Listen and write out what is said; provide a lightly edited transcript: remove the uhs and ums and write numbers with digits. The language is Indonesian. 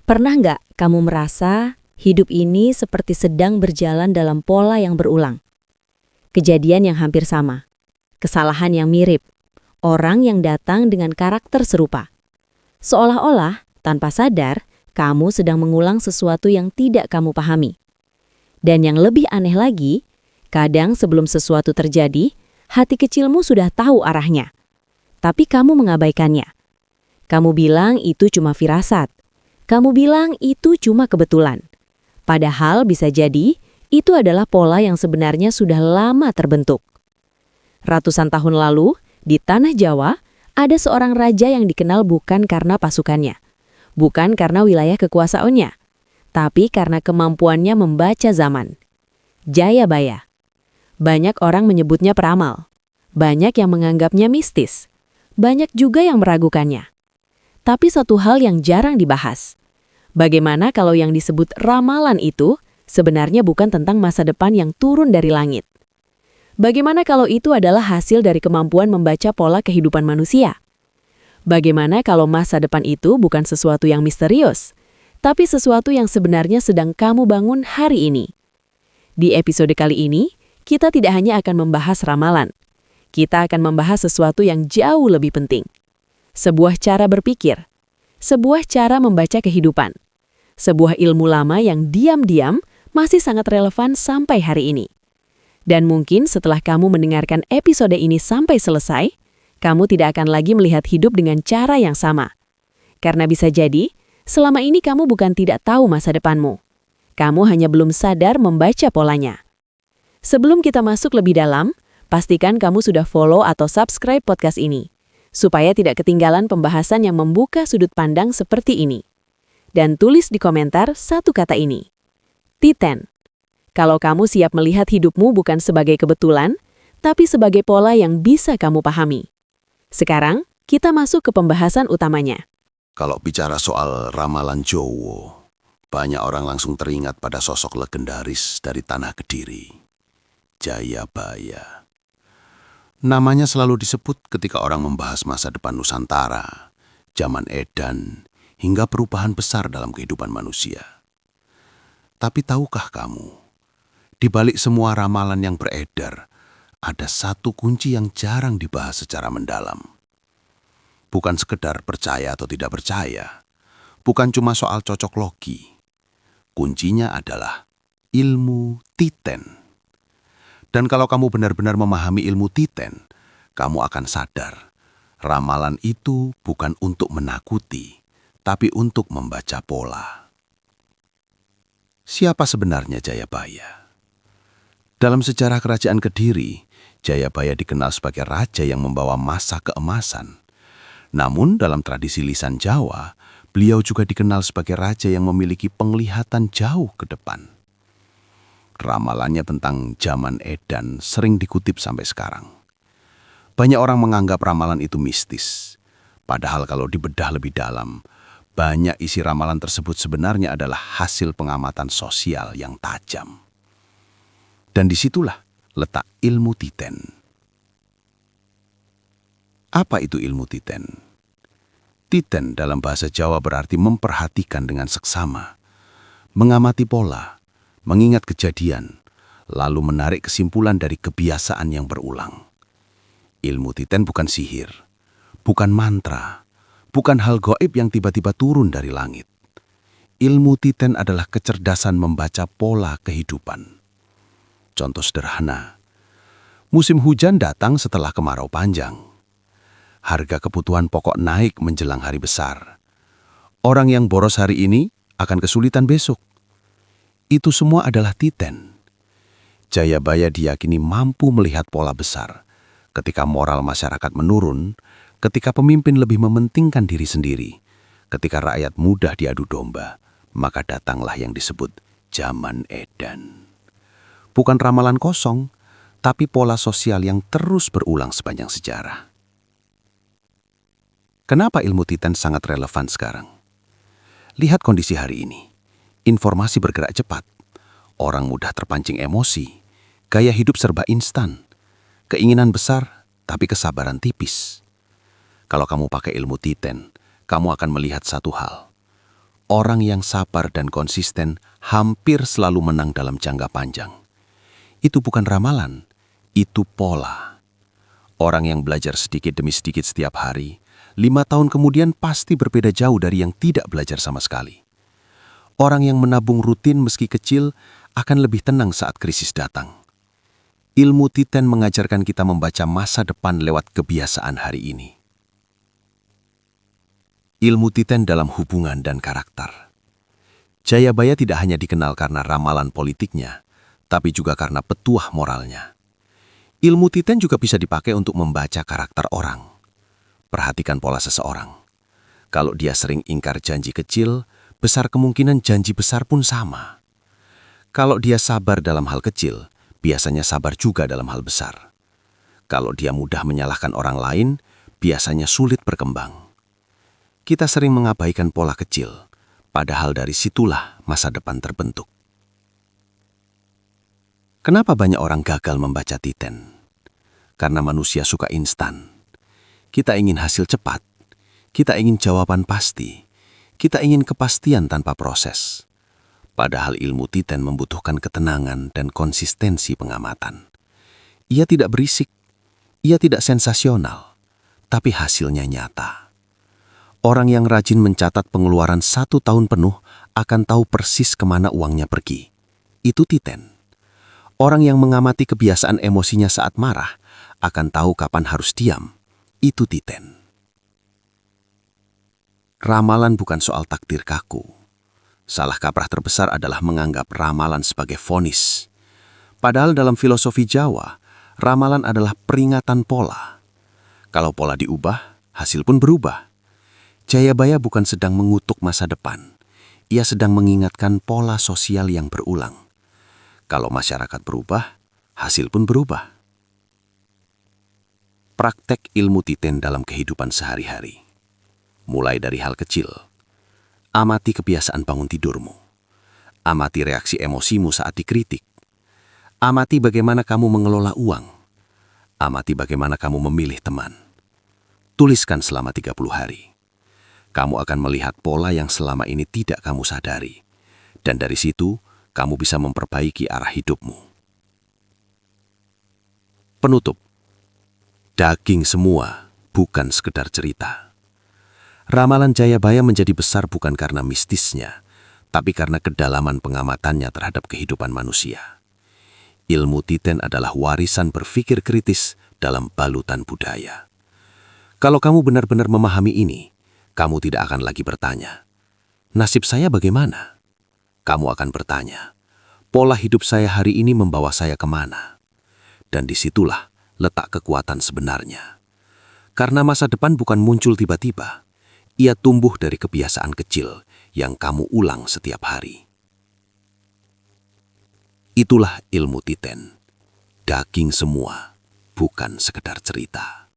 Pernah nggak kamu merasa hidup ini seperti sedang berjalan dalam pola yang berulang? Kejadian yang hampir sama, kesalahan yang mirip, orang yang datang dengan karakter serupa. Seolah-olah, tanpa sadar, kamu sedang mengulang sesuatu yang tidak kamu pahami. Dan yang lebih aneh lagi, kadang sebelum sesuatu terjadi, hati kecilmu sudah tahu arahnya. Tapi kamu mengabaikannya. Kamu bilang itu cuma firasat. Kamu bilang itu cuma kebetulan. Padahal bisa jadi itu adalah pola yang sebenarnya sudah lama terbentuk. Ratusan tahun lalu, di tanah Jawa, ada seorang raja yang dikenal bukan karena pasukannya, bukan karena wilayah kekuasaannya, tapi karena kemampuannya membaca zaman. Jayabaya. Banyak orang menyebutnya peramal. Banyak yang menganggapnya mistis. Banyak juga yang meragukannya. Tapi satu hal yang jarang dibahas. Bagaimana kalau yang disebut ramalan itu sebenarnya bukan tentang masa depan yang turun dari langit? Bagaimana kalau itu adalah hasil dari kemampuan membaca pola kehidupan manusia? Bagaimana kalau masa depan itu bukan sesuatu yang misterius, tapi sesuatu yang sebenarnya sedang kamu bangun hari ini? Di episode kali ini, kita tidak hanya akan membahas ramalan. Kita akan membahas sesuatu yang jauh lebih penting. Sebuah cara berpikir, sebuah cara membaca kehidupan, sebuah ilmu lama yang diam-diam masih sangat relevan sampai hari ini. Dan mungkin setelah kamu mendengarkan episode ini sampai selesai, kamu tidak akan lagi melihat hidup dengan cara yang sama. Karena bisa jadi, selama ini kamu bukan tidak tahu masa depanmu. Kamu hanya belum sadar membaca polanya. Sebelum kita masuk lebih dalam, pastikan kamu sudah follow atau subscribe podcast ini, supaya tidak ketinggalan pembahasan yang membuka sudut pandang seperti ini. Dan tulis di komentar satu kata ini. Titen. Kalau kamu siap melihat hidupmu bukan sebagai kebetulan, tapi sebagai pola yang bisa kamu pahami. Sekarang, kita masuk ke pembahasan utamanya. Kalau bicara soal ramalan Jowo, banyak orang langsung teringat pada sosok legendaris dari tanah Kediri, Jayabaya. Namanya selalu disebut ketika orang membahas masa depan Nusantara, zaman edan, hingga perubahan besar dalam kehidupan manusia. Tapi tahukah kamu, di balik semua ramalan yang beredar, ada satu kunci yang jarang dibahas secara mendalam. Bukan sekedar percaya atau tidak percaya, bukan cuma soal cocok logi. Kuncinya adalah ilmu Titen. Dan kalau kamu benar-benar memahami ilmu Titen, kamu akan sadar, ramalan itu bukan untuk menakuti, tapi untuk membaca pola. Siapa sebenarnya Jayabaya? Dalam sejarah kerajaan Kediri, Jayabaya dikenal sebagai raja yang membawa masa keemasan. Namun dalam tradisi lisan Jawa, beliau juga dikenal sebagai raja yang memiliki penglihatan jauh ke depan. Ramalannya tentang zaman edan sering dikutip sampai sekarang. Banyak orang menganggap ramalan itu mistis. Padahal kalau dibedah lebih dalam, banyak isi ramalan tersebut sebenarnya adalah hasil pengamatan sosial yang tajam. Dan disitulah letak ilmu Titen. Apa itu ilmu Titen? Titen dalam bahasa Jawa berarti memperhatikan dengan seksama, mengamati pola, mengingat kejadian, lalu menarik kesimpulan dari kebiasaan yang berulang. Ilmu Titen bukan sihir, bukan mantra, bukan hal gaib yang tiba-tiba turun dari langit. Ilmu Titen adalah kecerdasan membaca pola kehidupan. Contoh sederhana, musim hujan datang setelah kemarau panjang. Harga kebutuhan pokok naik menjelang hari besar. Orang yang boros hari ini akan kesulitan besok. Itu semua adalah Titen. Jayabaya diyakini mampu melihat pola besar. Ketika moral masyarakat menurun, ketika pemimpin lebih mementingkan diri sendiri, ketika rakyat mudah diadu domba, maka datanglah yang disebut zaman edan. Bukan ramalan kosong, tapi pola sosial yang terus berulang sepanjang sejarah. Kenapa ilmu Titen sangat relevan sekarang? Lihat kondisi hari ini. Informasi bergerak cepat, orang mudah terpancing emosi, gaya hidup serba instan, keinginan besar tapi kesabaran tipis. Kalau kamu pakai ilmu Titen, kamu akan melihat satu hal. orang yang sabar dan konsisten hampir selalu menang dalam jangka panjang. Itu bukan ramalan, itu pola. Orang yang belajar sedikit demi sedikit setiap hari, 5 tahun kemudian pasti berbeda jauh dari yang tidak belajar sama sekali. Orang yang menabung rutin meski kecil akan lebih tenang saat krisis datang. Ilmu Titen mengajarkan kita membaca masa depan lewat kebiasaan hari ini. Ilmu Titen dalam hubungan dan karakter. Jayabaya tidak hanya dikenal karena ramalan politiknya, tapi juga karena petuah moralnya. Ilmu Titen juga bisa dipakai untuk membaca karakter orang. Perhatikan pola seseorang. Kalau dia sering ingkar janji kecil, besar kemungkinan janji besar pun sama. Kalau dia sabar dalam hal kecil, biasanya sabar juga dalam hal besar. Kalau dia mudah menyalahkan orang lain, biasanya sulit berkembang. Kita sering mengabaikan pola kecil, padahal dari situlah masa depan terbentuk. Kenapa banyak orang gagal membaca Titen? Karena manusia suka instan. Kita ingin hasil cepat, kita ingin jawaban pasti, kita ingin kepastian tanpa proses. Padahal ilmu Titen membutuhkan ketenangan dan konsistensi pengamatan. Ia tidak berisik, ia tidak sensasional, tapi hasilnya nyata. Orang yang rajin mencatat pengeluaran 1 tahun penuh akan tahu persis kemana uangnya pergi. Itu Titen. Orang yang mengamati kebiasaan emosinya saat marah akan tahu kapan harus diam. Itu Titen. Ramalan bukan soal takdir kaku. Salah kaprah terbesar adalah menganggap ramalan sebagai vonis. Padahal dalam filosofi Jawa, ramalan adalah peringatan pola. Kalau pola diubah, hasil pun berubah. Jayabaya bukan sedang mengutuk masa depan. Ia sedang mengingatkan pola sosial yang berulang. Kalau masyarakat berubah, hasil pun berubah. Praktek ilmu Titen dalam kehidupan sehari-hari. Mulai dari hal kecil. Amati kebiasaan bangun tidurmu. Amati reaksi emosimu saat dikritik. Amati bagaimana kamu mengelola uang. Amati bagaimana kamu memilih teman. Tuliskan selama 30 hari. Kamu akan melihat pola yang selama ini tidak kamu sadari. Dan dari situ, kamu bisa memperbaiki arah hidupmu. Penutup. Daging semua, bukan sekedar cerita. Ramalan Jayabaya menjadi besar bukan karena mistisnya, tapi karena kedalaman pengamatannya terhadap kehidupan manusia. Ilmu Titen adalah warisan berpikir kritis dalam balutan budaya. Kalau kamu benar-benar memahami ini, kamu tidak akan lagi bertanya, nasib saya bagaimana? Kamu akan bertanya, pola hidup saya hari ini membawa saya kemana? Dan disitulah letak kekuatan sebenarnya. Karena masa depan bukan muncul tiba-tiba. Ia tumbuh dari kebiasaan kecil yang kamu ulang setiap hari. Itulah ilmu Titen. Daging semua, bukan sekedar cerita.